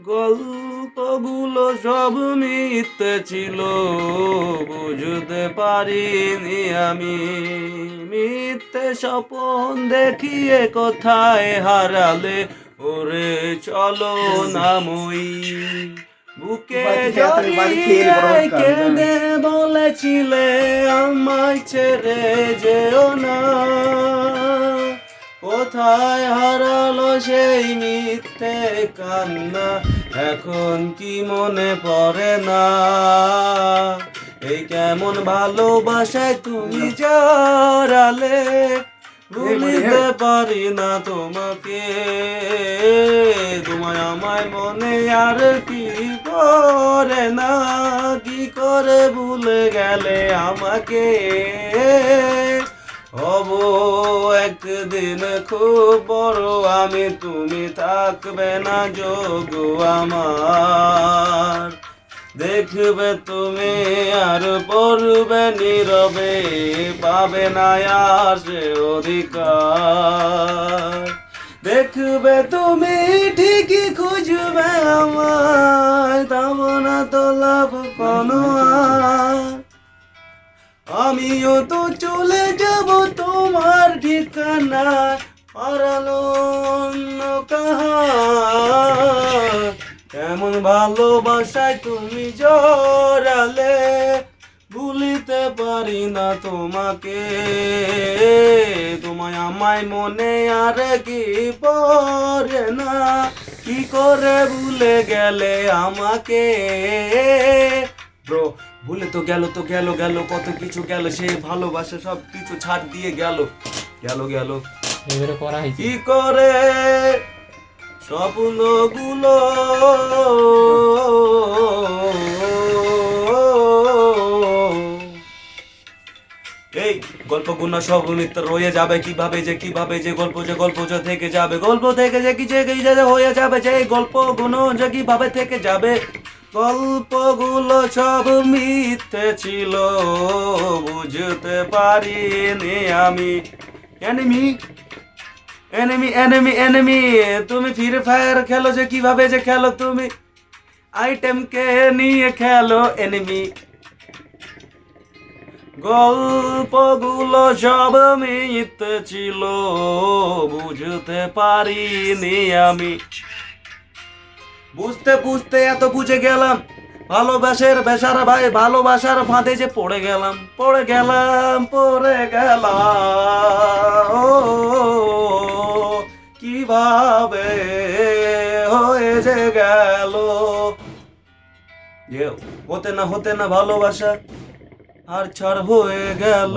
গল্পগুলো সব মিথ্যে ছিল, বুঝতে পারিনি আমি। মিথ্যে স্বপন দেখিয়ে কোথায় হারালে, ওরে চলো না মই। বুকে জড়িয়ে কেঁদে বলেছিলে আমায় ছেড়ে যেও না। কোথায় হারালো সেই মিথ্যে কান্না, এখন কি মনে পড়ে না? এই কেমন ভালোবাসায় তুমি জড়ালে, ভুলিতে পারি না তোমাকে। তোমায় আমায় মনে আর কি পড়ে না, কি করে ভুলে গেলে আমাকে। হব একদিন খুব বড় আমি, তুমি থাকবে না যোগ আমার। দেখবে তুমি আর পড়বে নীরবে, পাবে না আর সে অধিকার। দেখবে তুমি ঠিকই খুঁজবে আমায়, তব না তো লাভ কোনো আর। আমিও তো চলে যাব তোমার ঠিকানা, হারালো অন্য কাহার। কেমন ভালোবাসায় তুমি জড়ালে, ভুলিতে পারি না তোমাকে। তোমায় আমায় মনে আর কি পড়ে না, কি করে ভুলে গেলে আমাকে। ব্রো, ভুলে তো গেল কত কিছু গেল, সেই ভালোবাসা সব কিছু ছাড় দিয়ে গেল। এবারে করা হয়েছে কি করে স্বপ্নগুলো এই গল্পগুলো সব মিথ্যা রয়ে যাবে কিভাবে যে গল্প যে থেকে যাবে, গল্প থেকে যে কি যে হয়ে যাবে, যে গল্পগুলো যে কিভাবে থেকে যাবে। গল্পগুলো সব মিথ্যে ছিল, বুঝতে পারিনি আমি। এনিমি এনিমি এনিমি এনিমি তুমি ফ্রি ফায়ার খেলো যে কিভাবে যে খেলো তুমি, আইটেমকে নিয়ে খেলো এনিমি। গল্পগুলো সব মিথ্যে ছিল, বুঝতে পারিনি আমি। বুঝতে এত বুঝে গেলাম, ভালোবাসার ফাঁদে যে পড়ে গেলাম। ও কিভাবে হয়ে যে গেল। হতে না ভালোবাসা আর ছাড় হয়ে গেল।